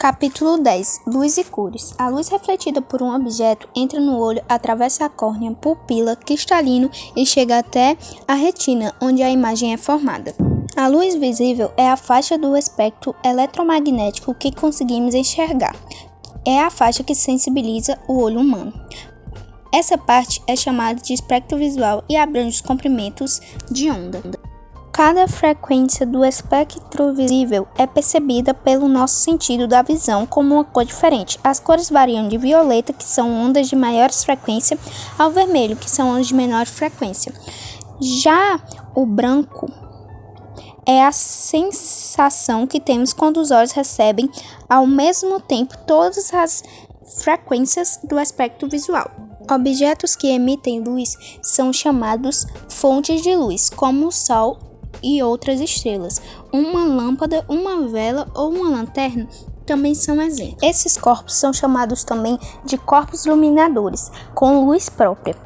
Capítulo 10. Luz e cores. A luz refletida por um objeto entra no olho, atravessa a córnea, pupila, cristalino e chega até a retina, onde a imagem é formada. A luz visível é a faixa do espectro eletromagnético que conseguimos enxergar. É a faixa que sensibiliza o olho humano. Essa parte é chamada de espectro visual e abrange os comprimentos de onda. Cada frequência do espectro visível é percebida pelo nosso sentido da visão como uma cor diferente. As cores variam de violeta, que são ondas de maior frequência, ao vermelho, que são ondas de menor frequência. Já o branco é a sensação que temos quando os olhos recebem ao mesmo tempo todas as frequências do espectro visual. Objetos que emitem luz são chamados fontes de luz, como o Sol e outras estrelas. Uma lâmpada, uma vela ou uma lanterna também são exemplos. Esses corpos são chamados também de corpos iluminadores, com luz própria.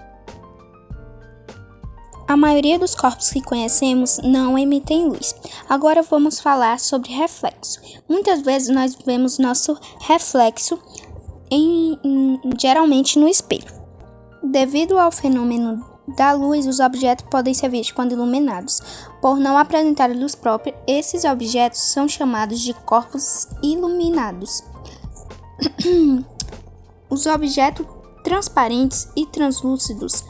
A maioria dos corpos que conhecemos não emitem luz. Agora vamos falar sobre reflexo. Muitas vezes nós vemos nosso reflexo geralmente no espelho. Devido ao fenômeno da luz, os objetos podem ser vistos quando iluminados. Por não apresentarem luz própria, esses objetos são chamados de corpos iluminados. Os objetos transparentes e translúcidos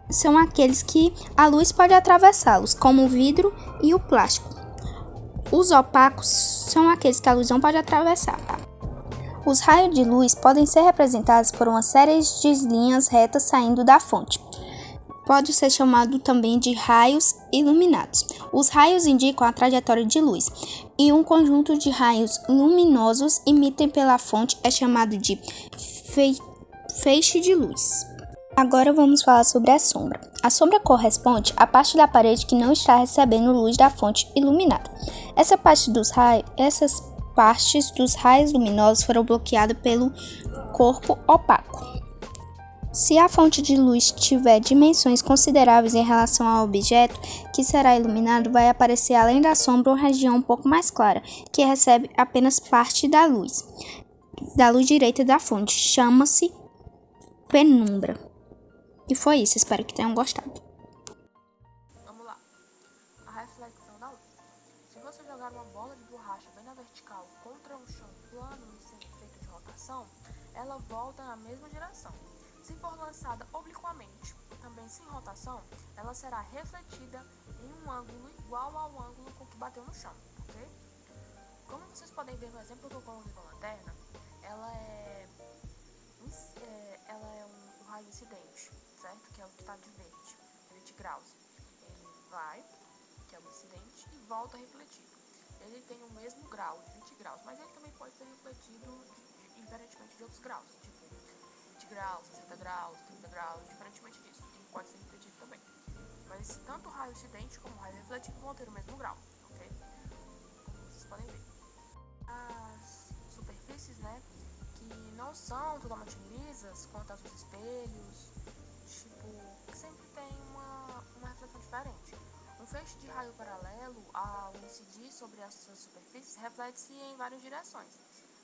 são aqueles que a luz pode atravessá-los, como o vidro e o plástico. Os opacos são aqueles que a luz não pode atravessar. Os raios de luz podem ser representados por uma série de linhas retas saindo da fonte. Pode ser chamado também de raios iluminados. Os raios indicam a trajetória de luz, e um conjunto de raios luminosos emitidos pela fonte é chamado de feixe de luz. Agora vamos falar sobre a sombra. A sombra corresponde à parte da parede que não está recebendo luz da fonte iluminada. Essas partes dos raios luminosos foram bloqueadas pelo corpo opaco. Se a fonte de luz tiver dimensões consideráveis em relação ao objeto que será iluminado, vai aparecer além da sombra uma região um pouco mais clara, que recebe apenas parte da luz direita da fonte. Chama-se penumbra. E foi isso, espero que tenham gostado. Vamos lá. A reflexão da luz. Se você jogar uma bola de borracha bem na vertical contra um chão plano e sem efeito de rotação, ela volta na mesma direção. Se for lançada obliquamente, também sem rotação, ela será refletida em um ângulo igual ao ângulo com que bateu no chão, ok? Como vocês podem ver no exemplo que eu coloquei com a lanterna, ela é um raio incidente, certo? Que é o que está de verde, 20 graus. Ele vai, que é o incidente, e volta refletido. Ele tem o mesmo grau, de 20 graus, mas ele também pode ser refletido diferentemente de outros graus, tipo 20 graus, 60 graus, 30 graus, diferentemente disso, ele pode ser refletido também. Mas tanto o raio incidente como o raio refletido vão ter o mesmo grau, ok? Como vocês podem ver. As superfícies, né, que não são totalmente lisas, quanto aos espelhos, tipo, que sempre tem uma reflexão diferente. Um feixe de raio paralelo, ao incidir sobre as suas superfícies, reflete-se em várias direções.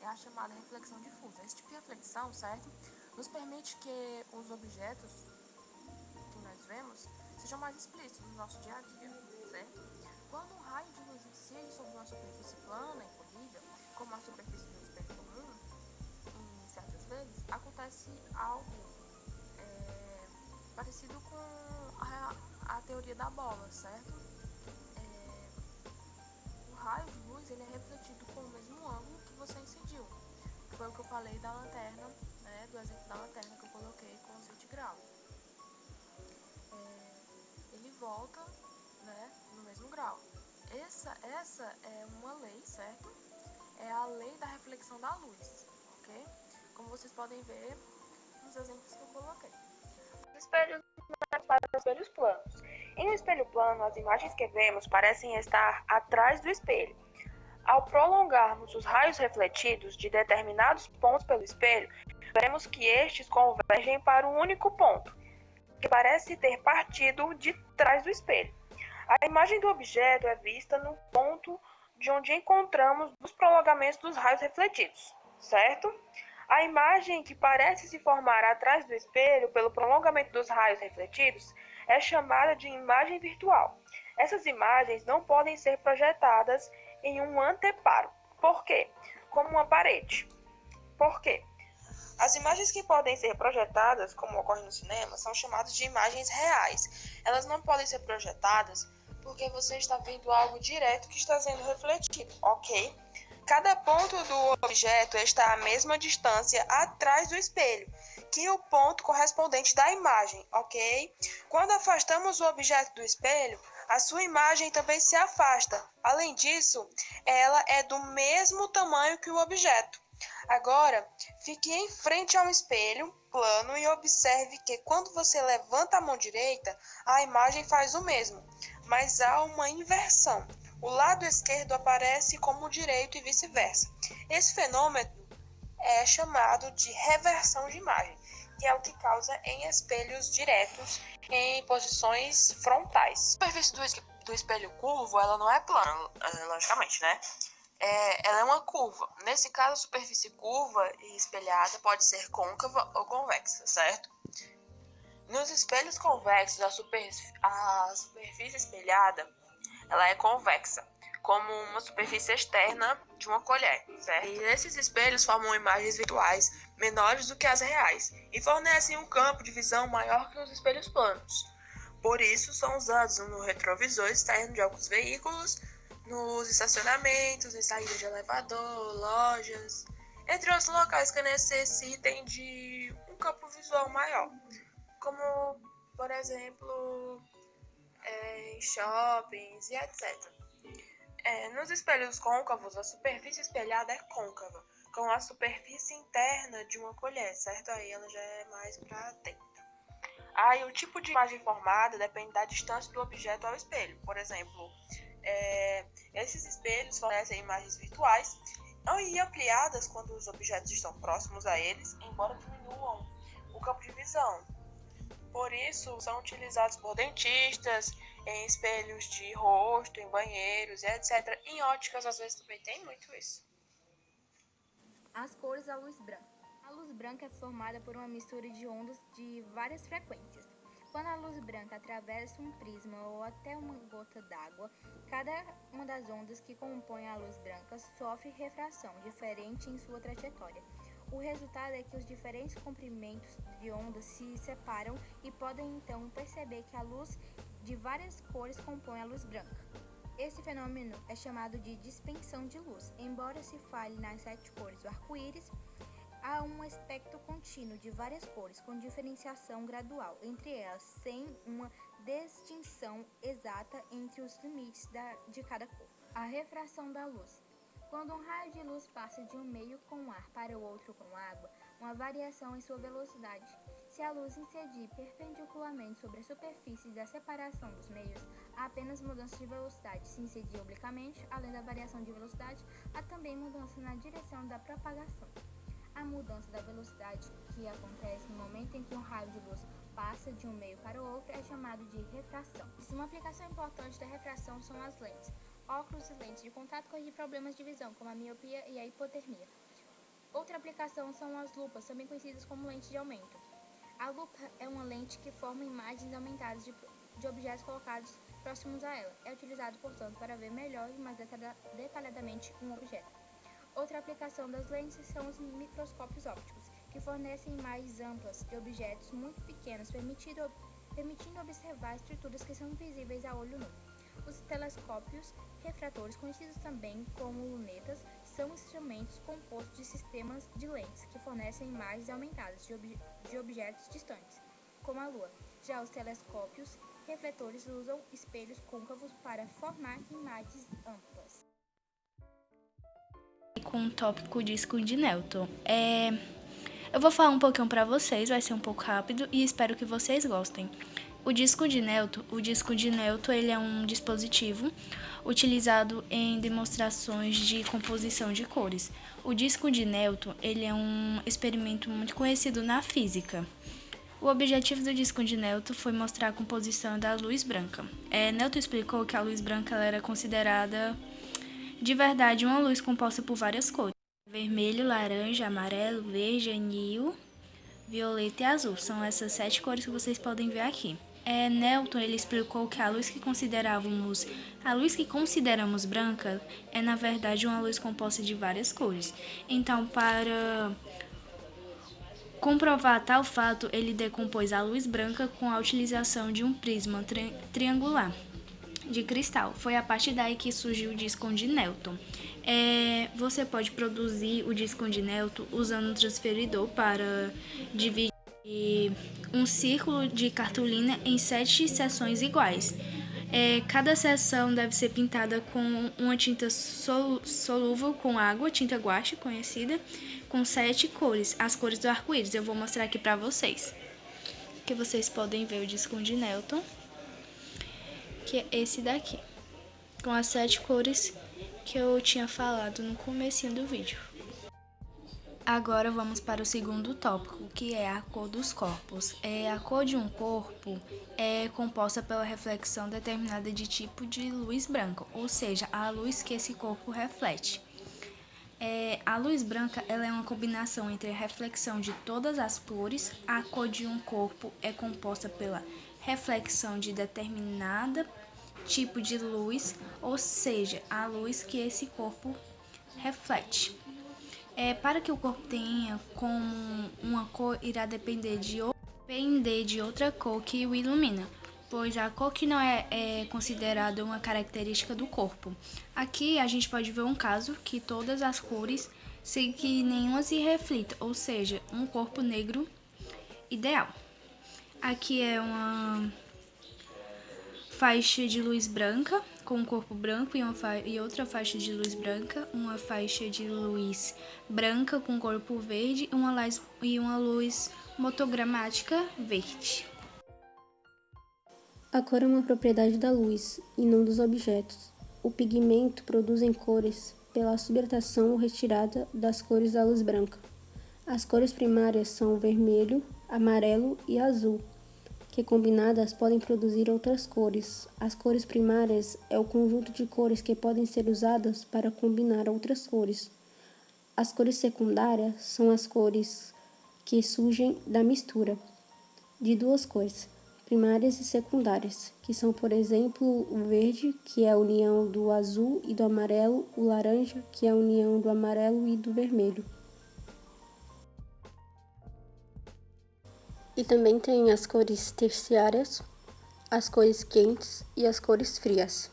É a chamada reflexão difusa. Esse tipo de reflexão, certo, nos permite que os objetos que nós vemos sejam mais explícitos no nosso dia a dia, certo? Quando um raio de luz incide sobre uma superfície plana e polida, como a superfície do espelho comum, em certas vezes, acontece algo parecido com a teoria da bola, certo? O raio de luz ele é refletido com o mesmo ângulo que você incidiu. Foi o que eu falei da lanterna, né, do exemplo da lanterna que eu coloquei com os 20 graus. Ele volta, né, no mesmo grau. Essa é uma lei, certo? É a lei da reflexão da luz, ok? Como vocês podem ver nos exemplos que eu coloquei. Os espelhos para espelhos planos. Em um espelho plano, as imagens que vemos parecem estar atrás do espelho. Ao prolongarmos os raios refletidos de determinados pontos pelo espelho, veremos que estes convergem para um único ponto, que parece ter partido de trás do espelho. A imagem do objeto é vista no ponto de onde encontramos os prolongamentos dos raios refletidos, certo? A imagem que parece se formar atrás do espelho pelo prolongamento dos raios refletidos é chamada de imagem virtual. Essas imagens não podem ser projetadas em um anteparo. Por quê? Como uma parede. Por quê? As imagens que podem ser projetadas, como ocorre no cinema, são chamadas de imagens reais. Elas não podem ser projetadas porque você está vendo algo direto que está sendo refletido, ok? Cada ponto do objeto está à mesma distância atrás do espelho que o ponto correspondente da imagem, ok? Quando afastamos o objeto do espelho, a sua imagem também se afasta. Além disso, ela é do mesmo tamanho que o objeto. Agora, fique em frente ao espelho plano e observe que quando você levanta a mão direita, a imagem faz o mesmo, mas há uma inversão. O lado esquerdo aparece como o direito e vice-versa. Esse fenômeno é chamado de reversão de imagem, que é o que causa em espelhos diretos em posições frontais. A superfície do espelho curvo, ela não é plana, logicamente, né? Ela é uma curva. Nesse caso, a superfície curva e espelhada pode ser côncava ou convexa, certo? Nos espelhos convexos, a superfície espelhada ela é convexa, como uma superfície externa de uma colher, certo? E esses espelhos formam imagens virtuais menores do que as reais e fornecem um campo de visão maior que os espelhos planos. Por isso, são usados no retrovisor externo de alguns veículos, nos estacionamentos, em saídas de elevador, lojas, entre outros locais que necessitem de um campo visual maior, como, por exemplo, em shoppings e etc. Nos espelhos côncavos, a superfície espelhada é côncava, com a superfície interna de uma colher, certo? Aí ela já é mais para dentro. Aí o tipo de imagem formada depende da distância do objeto ao espelho. Por exemplo, esses espelhos fornecem imagens virtuais e ampliadas quando os objetos estão próximos a eles, embora diminuam o campo de visão. Por isso, são utilizados por dentistas, em espelhos de rosto, em banheiros, etc. Em óticas, às vezes, também tem muito isso. As cores da luz branca. A luz branca é formada por uma mistura de ondas de várias frequências. Quando a luz branca atravessa um prisma ou até uma gota d'água, cada uma das ondas que compõem a luz branca sofre refração diferente em sua trajetória. O resultado é que os diferentes comprimentos de ondas se separam e podem então perceber que a luz de várias cores compõe a luz branca. Esse fenômeno é chamado de dispersão de luz. Embora se fale nas 7 cores do arco-íris, há um espectro contínuo de várias cores, com diferenciação gradual entre elas, sem uma distinção exata entre os limites de cada cor. A refração da luz. Quando um raio de luz passa de um meio com ar para o outro com água, uma variação em sua velocidade. Se a luz incidir perpendicularmente sobre a superfície da separação dos meios, há apenas mudança de velocidade. Se incidir obliquamente, além da variação de velocidade, há também mudança na direção da propagação. A mudança da velocidade, que acontece no momento em que um raio de luz passa de um meio para o outro, é chamado de refração. Uma aplicação importante da refração são as lentes. Óculos e lentes de contato corrigem problemas de visão, como a miopia e a hipotermia. Outra aplicação são as lupas, também conhecidas como lentes de aumento. A lupa é uma lente que forma imagens aumentadas de objetos colocados próximos a ela. É utilizado, portanto, para ver melhor e mais detalhadamente um objeto. Outra aplicação das lentes são os microscópios ópticos, que fornecem imagens amplas de objetos muito pequenos, permitindo observar estruturas que são invisíveis a olho nu. Os telescópios refratores, conhecidos também como lunetas, são instrumentos compostos de sistemas de lentes que fornecem imagens aumentadas de objetos distantes, como a Lua. Já os telescópios refletores usam espelhos côncavos para formar imagens amplas. Com o tópico disco de Newton. Eu vou falar um pouquinho para vocês, vai ser um pouco rápido e espero que vocês gostem. O disco de Newton, ele é um dispositivo utilizado em demonstrações de composição de cores. O disco de Newton, ele é um experimento muito conhecido na física. O objetivo do disco de Newton foi mostrar a composição da luz branca. Newton explicou que a luz branca ela era considerada de verdade uma luz composta por várias cores. vermelho, laranja, amarelo, verde, anil, violeta e azul. São essas 7 cores que vocês podem ver aqui. Newton ele explicou que a luz que consideramos branca é na verdade uma luz composta de várias cores. Então, para comprovar tal fato, ele decompôs a luz branca com a utilização de um prisma triangular de cristal. Foi a partir daí que surgiu o díscon de Newton. Você pode produzir o díscon de Newton usando um transferidor para dividir um círculo de cartolina em 7 seções iguais. Cada seção deve ser pintada com uma tinta solúvel com água, tinta guache conhecida, com 7 cores, as cores do arco-íris. Eu vou mostrar aqui para vocês. Que vocês podem ver o díscon de Newton, que é esse daqui, com as 7 cores que eu tinha falado no comecinho do vídeo. Agora vamos para o segundo tópico, que é a cor dos corpos. A cor de um corpo é composta pela reflexão determinada de tipo de luz branca, ou seja, a luz que esse corpo reflete. A luz branca ela é uma combinação entre a reflexão de todas as cores. A cor de um corpo é composta pela reflexão de determinada tipo de luz, ou seja, a luz que esse corpo reflete. Para que o corpo tenha como uma cor, irá depender de outra cor que o ilumina, pois a cor que não é considerada uma característica do corpo. Aqui a gente pode ver um caso que todas as cores, sem que nenhuma se reflita, ou seja, um corpo negro ideal. Aqui é uma faixa de luz branca com um corpo branco e outra faixa de luz branca, uma faixa de luz branca com corpo verde e uma luz motogramática verde. A cor é uma propriedade da luz e não dos objetos. O pigmento produz cores pela subtração ou retirada das cores da luz branca. As cores primárias são o vermelho, amarelo e azul, que combinadas podem produzir outras cores. As cores primárias é o conjunto de cores que podem ser usadas para combinar outras cores. As cores secundárias são as cores que surgem da mistura de duas cores, primárias e secundárias, que são, por exemplo, o verde, que é a união do azul e do amarelo, o laranja, que é a união do amarelo e do vermelho. E também tem as cores terciárias, as cores quentes e as cores frias.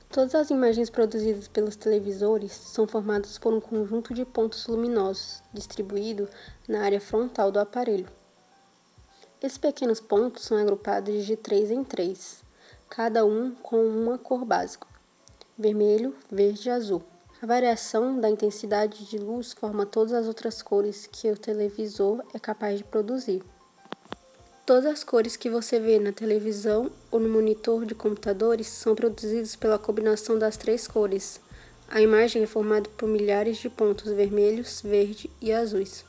Todas as imagens produzidas pelos televisores são formadas por um conjunto de pontos luminosos, distribuído na área frontal do aparelho. Esses pequenos pontos são agrupados de 3 em 3, cada um com uma cor básica: vermelho, verde e azul. A variação da intensidade de luz forma todas as outras cores que o televisor é capaz de produzir. Todas as cores que você vê na televisão ou no monitor de computadores são produzidas pela combinação das 3 cores. A imagem é formada por milhares de pontos vermelhos, verde e azuis.